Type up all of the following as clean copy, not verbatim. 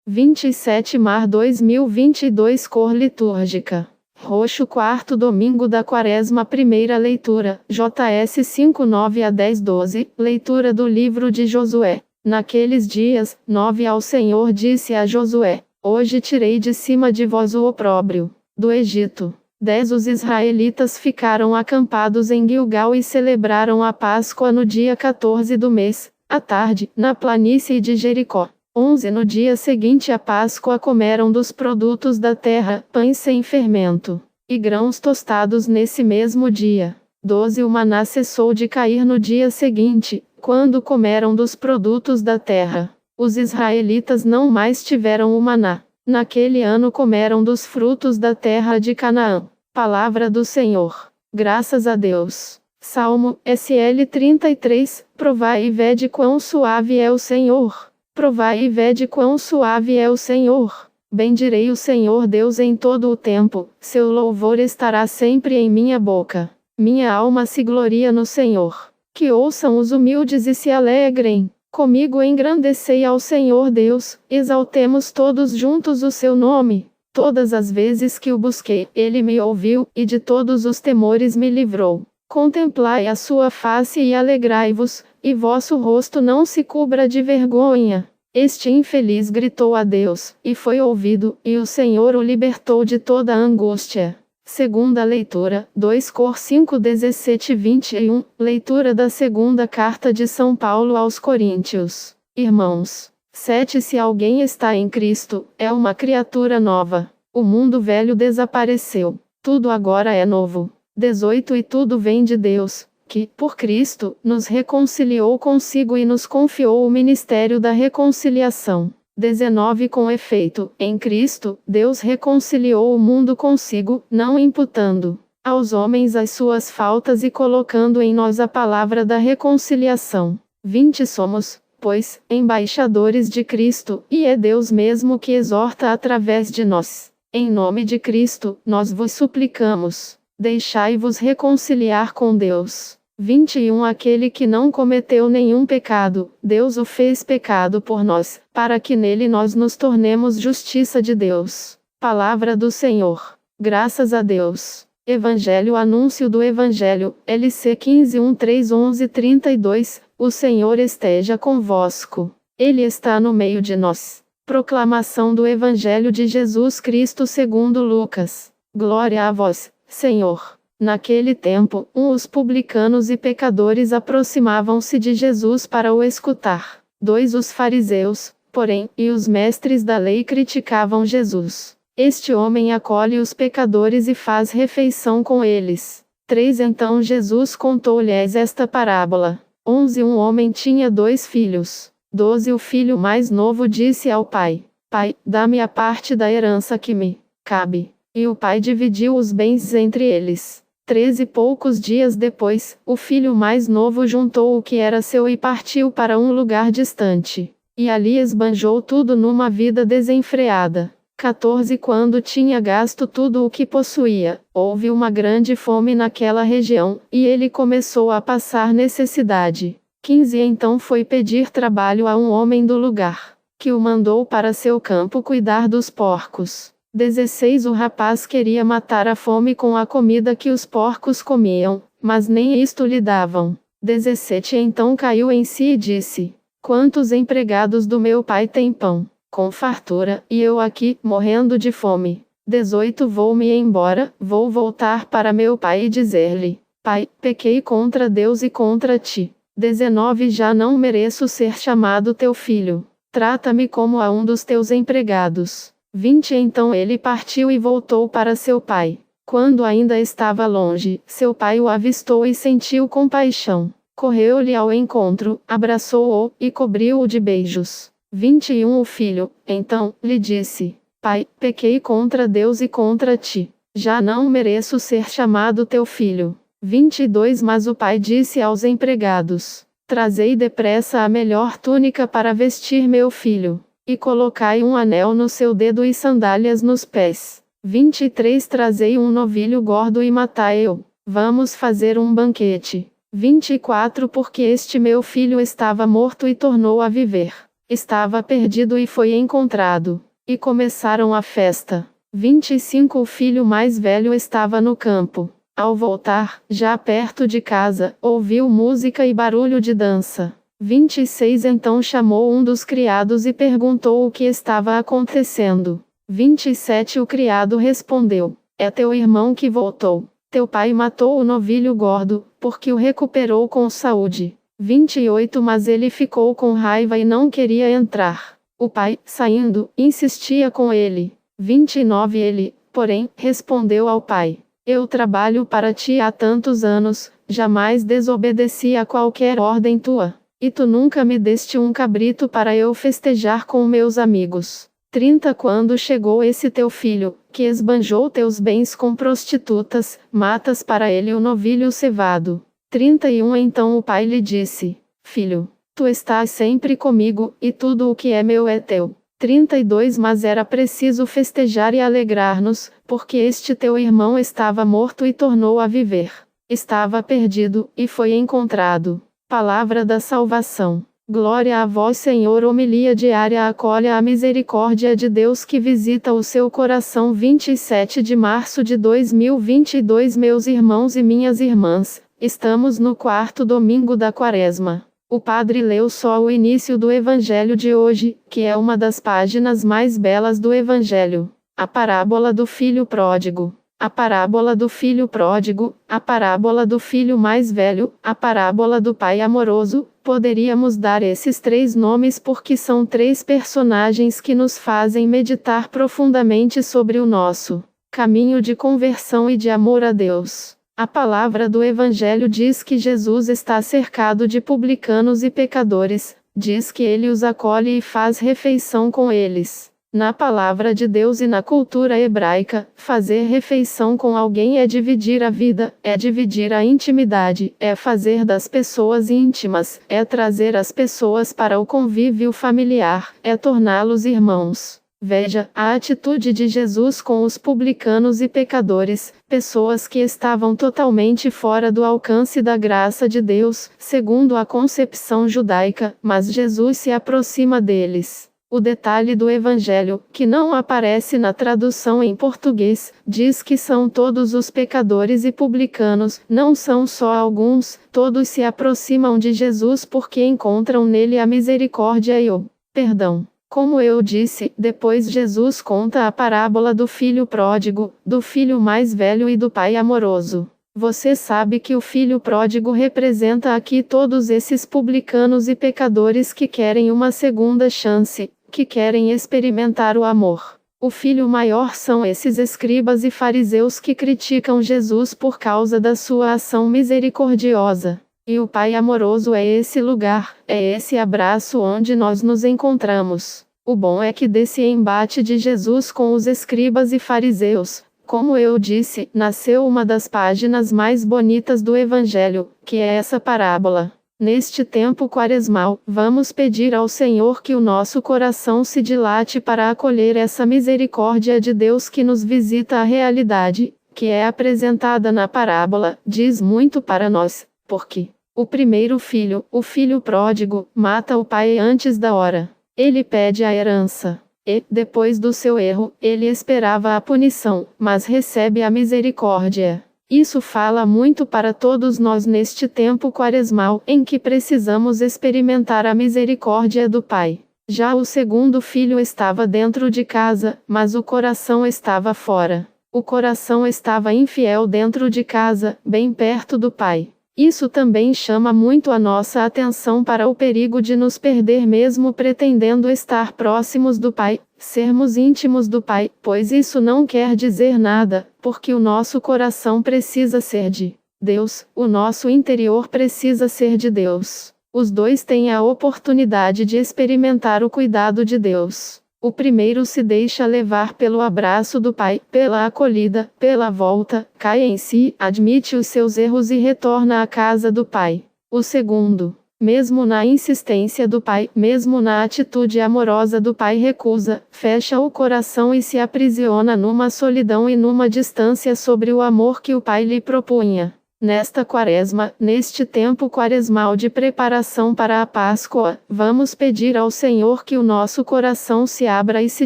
27 Mar 2022 Cor litúrgica. Roxo, quarto domingo da Quaresma. Primeira leitura, JS 5:9 a 10:12, leitura do livro de Josué. Naqueles dias, 9 Ao Senhor disse a Josué: Hoje tirei de cima de vós o opróbrio do Egito. 10 Os israelitas ficaram acampados em Gilgal e celebraram a Páscoa no dia 14 do mês, à tarde, na planície de Jericó. 11 No dia seguinte à Páscoa comeram dos produtos da terra, pães sem fermento, e grãos tostados nesse mesmo dia. 12 O maná cessou de cair no dia seguinte, quando comeram dos produtos da terra. Os israelitas não mais tiveram o maná. Naquele ano comeram dos frutos da terra de Canaã. Palavra do Senhor. Graças a Deus. Salmo, SL 33, Provai e vede quão suave é o Senhor. Provai e vede quão suave é o Senhor. Bendirei o Senhor Deus em todo o tempo, seu louvor estará sempre em minha boca. Minha alma se gloria no Senhor. Que ouçam os humildes e se alegrem. Comigo engrandecei ao Senhor Deus, exaltemos todos juntos o seu nome. Todas as vezes que o busquei, ele me ouviu, e de todos os temores me livrou. Contemplai a sua face e alegrai-vos, e vosso rosto não se cubra de vergonha. Este infeliz gritou a Deus, e foi ouvido, e o Senhor o libertou de toda a angústia. Segunda leitura, 2 Cor 5:17-21, leitura da segunda carta de São Paulo aos Coríntios. Irmãos, 7 Se alguém está em Cristo, é uma criatura nova. O mundo velho desapareceu, tudo agora é novo. 18 E tudo vem de Deus, que, por Cristo, nos reconciliou consigo e nos confiou o ministério da reconciliação. 19 Com efeito, em Cristo, Deus reconciliou o mundo consigo, não imputando aos homens as suas faltas e colocando em nós a palavra da reconciliação. 20 Somos, pois, embaixadores de Cristo, e é Deus mesmo que exorta através de nós. Em nome de Cristo, nós vos suplicamos, deixai-vos reconciliar com Deus. 21 Aquele que não cometeu nenhum pecado, Deus o fez pecado por nós, para que nele nós nos tornemos justiça de Deus. Palavra do Senhor. Graças a Deus. Evangelho Anúncio do Evangelho, LC 15:1-3-11-32, O Senhor esteja convosco. Ele está no meio de nós. Proclamação do Evangelho de Jesus Cristo segundo Lucas. Glória a vós, Senhor. Naquele tempo, os publicanos e pecadores aproximavam-se de Jesus para o escutar. 2 Os fariseus, porém, e os mestres da lei criticavam Jesus. Este homem acolhe os pecadores e faz refeição com eles. 3 Então Jesus contou-lhes esta parábola. 11 Um homem tinha 2 filhos. 12 O filho mais novo disse ao pai: Pai, dá-me a parte da herança que me cabe. E o pai dividiu os bens entre eles. 13 Poucos dias depois, o filho mais novo juntou o que era seu e partiu para um lugar distante. E ali esbanjou tudo numa vida desenfreada. 14 Quando tinha gasto tudo o que possuía, houve uma grande fome naquela região, e ele começou a passar necessidade. 15 Então foi pedir trabalho a um homem do lugar, que o mandou para seu campo cuidar dos porcos. 16 O rapaz queria matar a fome com a comida que os porcos comiam, mas nem isto lhe davam. 17 Então caiu em si e disse: Quantos empregados do meu pai têm pão, com fartura, e eu aqui, morrendo de fome. 18 Vou-me embora, vou voltar para meu pai e dizer-lhe: Pai, pequei contra Deus e contra ti. 19 Já não mereço ser chamado teu filho. Trata-me como a um dos teus empregados. 20 Então ele partiu e voltou para seu pai. Quando ainda estava longe, seu pai o avistou e sentiu compaixão. Correu-lhe ao encontro, abraçou-o, e cobriu-o de beijos. 21 O filho, então, lhe disse: Pai, pequei contra Deus e contra ti. Já não mereço ser chamado teu filho. 22 Mas o pai disse aos empregados: Trazei depressa a melhor túnica para vestir meu filho. E colocai um anel no seu dedo e sandálias nos pés. 23 Trazei um novilho gordo e matai-o. Vamos fazer um banquete. 24 Porque este meu filho estava morto e tornou a viver. Estava perdido e foi encontrado. E começaram a festa. 25 O filho mais velho estava no campo. Ao voltar, já perto de casa, ouviu música e barulho de dança. 26 Então chamou um dos criados e perguntou o que estava acontecendo. 27 O criado respondeu: É teu irmão que voltou. Teu pai matou o novilho gordo, porque o recuperou com saúde. 28 Mas ele ficou com raiva e não queria entrar. O pai, saindo, insistia com ele. 29 Ele, porém, respondeu ao pai: Eu trabalho para ti há tantos anos, jamais desobedeci a qualquer ordem tua. E tu nunca me deste um cabrito para eu festejar com meus amigos. 30 Quando chegou esse teu filho, que esbanjou teus bens com prostitutas, matas para ele o novilho cevado. 31 Então o pai lhe disse: Filho, tu estás sempre comigo, e tudo o que é meu é teu. 32 Mas era preciso festejar e alegrar-nos, porque este teu irmão estava morto e tornou a viver. Estava perdido, e foi encontrado. Palavra da salvação. Glória a vós, Senhor. Homilia diária. Acolhe a misericórdia de Deus que visita o seu coração. 27 de março de 2022 Meus irmãos e minhas irmãs, estamos no quarto domingo da Quaresma. O padre leu só o início do Evangelho de hoje, que é uma das páginas mais belas do Evangelho. A parábola do filho pródigo. A parábola do filho pródigo, a parábola do filho mais velho, a parábola do pai amoroso. Poderíamos dar esses três nomes porque são três personagens que nos fazem meditar profundamente sobre o nosso caminho de conversão e de amor a Deus. A palavra do Evangelho diz que Jesus está cercado de publicanos e pecadores, diz que ele os acolhe e faz refeição com eles. Na palavra de Deus e na cultura hebraica, fazer refeição com alguém é dividir a vida, é dividir a intimidade, é fazer das pessoas íntimas, é trazer as pessoas para o convívio familiar, é torná-los irmãos. Veja, a atitude de Jesus com os publicanos e pecadores, pessoas que estavam totalmente fora do alcance da graça de Deus, segundo a concepção judaica, mas Jesus se aproxima deles. O detalhe do Evangelho, que não aparece na tradução em português, diz que são todos os pecadores e publicanos, não são só alguns, todos se aproximam de Jesus porque encontram nele a misericórdia e o perdão. Como eu disse, depois Jesus conta a parábola do filho pródigo, do filho mais velho e do pai amoroso. Você sabe que o filho pródigo representa aqui todos esses publicanos e pecadores que querem uma segunda chance, que querem experimentar o amor. O filho maior são esses escribas e fariseus que criticam Jesus por causa da sua ação misericordiosa. E o pai amoroso é esse lugar, é esse abraço onde nós nos encontramos. O bom é que desse embate de Jesus com os escribas e fariseus, como eu disse, nasceu uma das páginas mais bonitas do Evangelho, que é essa parábola. Neste tempo quaresmal, vamos pedir ao Senhor que o nosso coração se dilate para acolher essa misericórdia de Deus que nos visita. A realidade, que é apresentada na parábola, diz muito para nós, porque o primeiro filho, o filho pródigo, mata o pai antes da hora. Ele pede a herança. E, depois do seu erro, ele esperava a punição, mas recebe a misericórdia. Isso fala muito para todos nós neste tempo quaresmal, em que precisamos experimentar a misericórdia do Pai. Já o segundo filho estava dentro de casa, mas o coração estava fora. O coração estava infiel dentro de casa, bem perto do Pai. Isso também chama muito a nossa atenção para o perigo de nos perder mesmo pretendendo estar próximos do Pai, sermos íntimos do Pai, pois isso não quer dizer nada, porque o nosso coração precisa ser de Deus, o nosso interior precisa ser de Deus. Os dois têm a oportunidade de experimentar o cuidado de Deus. O primeiro se deixa levar pelo abraço do Pai, pela acolhida, pela volta, cai em si, admite os seus erros e retorna à casa do Pai. O segundo, mesmo na insistência do Pai, mesmo na atitude amorosa do Pai, recusa, fecha o coração e se aprisiona numa solidão e numa distância sobre o amor que o Pai lhe propunha. Nesta quaresma, neste tempo quaresmal de preparação para a Páscoa, vamos pedir ao Senhor que o nosso coração se abra e se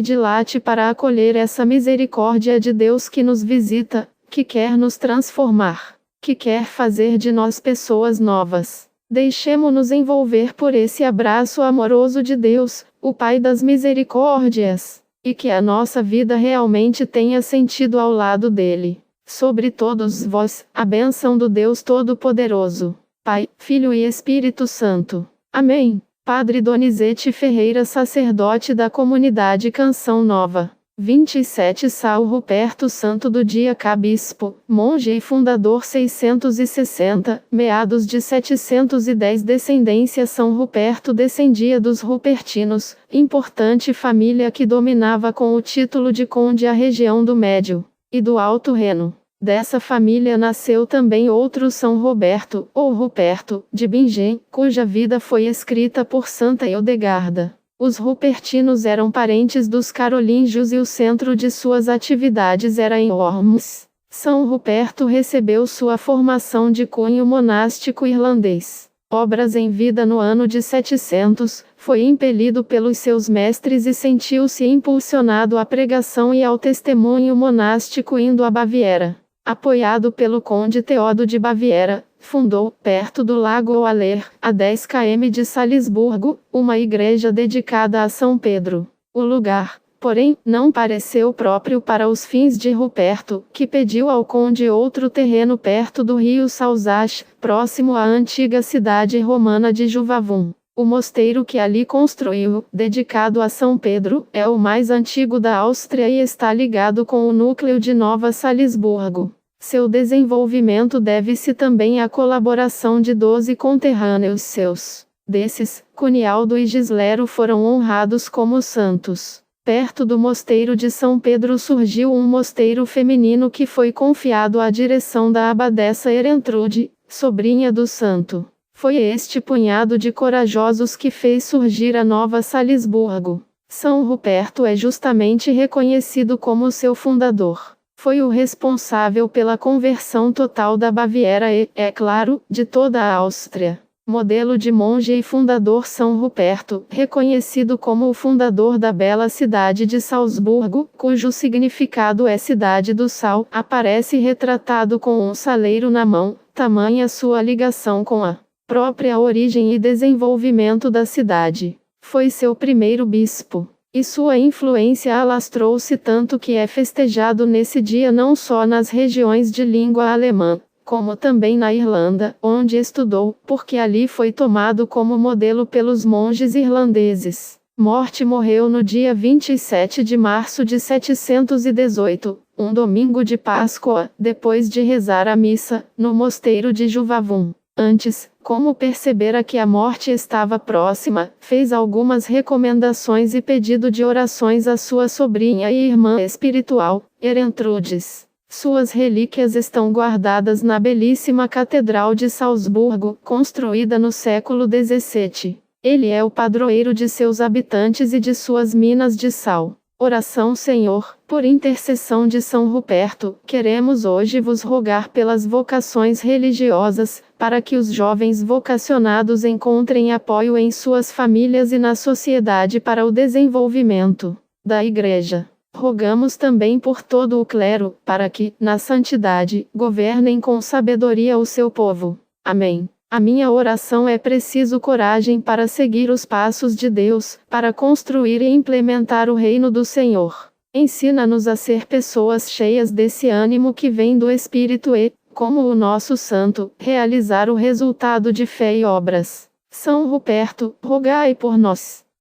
dilate para acolher essa misericórdia de Deus que nos visita, que quer nos transformar, que quer fazer de nós pessoas novas. Deixemo-nos envolver por esse abraço amoroso de Deus, o Pai das misericórdias, e que a nossa vida realmente tenha sentido ao lado dele. Sobre todos vós, a bênção do Deus Todo-Poderoso, Pai, Filho e Espírito Santo. Amém. Padre Donizete Ferreira, sacerdote da comunidade Canção Nova. 27 São Ruperto Santo do Dia Bispo, monge e fundador 660, meados de 710. Descendência São Ruperto descendia dos Rupertinos, importante família que dominava com o título de conde a região do Médio e do Alto Reno. Dessa família nasceu também outro São Roberto, ou Ruperto, de Bingen, cuja vida foi escrita por Santa Hildegarda. Os Rupertinos eram parentes dos carolíngios e o centro de suas atividades era em Worms. São Ruperto recebeu sua formação de cunho monástico irlandês. Obras em vida no ano de 700, foi impelido pelos seus mestres e sentiu-se impulsionado à pregação e ao testemunho monástico indo à Baviera. Apoiado pelo conde Teodo de Baviera, fundou, perto do lago Oaler, a 10 km de Salisburgo, uma igreja dedicada a São Pedro. O lugar, porém, não pareceu próprio para os fins de Ruperto, que pediu ao conde outro terreno perto do rio Salzach, próximo à antiga cidade romana de Juvavum. O mosteiro que ali construiu, dedicado a São Pedro, é o mais antigo da Áustria e está ligado com o núcleo de Nova Salisburgo. Seu desenvolvimento deve-se também à colaboração de 12 conterrâneos seus. Desses, Cunialdo e Gislero foram honrados como santos. Perto do mosteiro de São Pedro surgiu um mosteiro feminino que foi confiado à direção da abadesa Erentrude, sobrinha do santo. Foi este punhado de corajosos que fez surgir a Nova Salisburgo. São Ruperto é justamente reconhecido como seu fundador. Foi o responsável pela conversão total da Baviera e, é claro, de toda a Áustria. Modelo de monge e fundador São Ruperto, reconhecido como o fundador da bela cidade de Salzburgo, cujo significado é cidade do sal, aparece retratado com um saleiro na mão, tamanha sua ligação com a própria origem e desenvolvimento da cidade. Foi seu primeiro bispo, e sua influência alastrou-se tanto que é festejado nesse dia não só nas regiões de língua alemã, como também na Irlanda, onde estudou, porque ali foi tomado como modelo pelos monges irlandeses. Morreu no dia 27 de março de 718, um domingo de Páscoa, depois de rezar a missa, no mosteiro de Juvavum. Antes, como percebera que a morte estava próxima, fez algumas recomendações e pedido de orações à sua sobrinha e irmã espiritual, Erentrudes. Suas relíquias estão guardadas na belíssima Catedral de Salzburgo, construída no século XVII. Ele é o padroeiro de seus habitantes e de suas minas de sal. Oração. Senhor, por intercessão de São Ruperto, queremos hoje vos rogar pelas vocações religiosas, para que os jovens vocacionados encontrem apoio em suas famílias e na sociedade para o desenvolvimento da Igreja. Rogamos também por todo o clero, para que, na santidade, governem com sabedoria o seu povo. Amém. A minha oração é preciso coragem para seguir os passos de Deus, para construir e implementar o reino do Senhor. Ensina-nos a ser pessoas cheias desse ânimo que vem do Espírito e, como o nosso santo, realizar o resultado de fé e obras. São Ruperto, rogai por nós.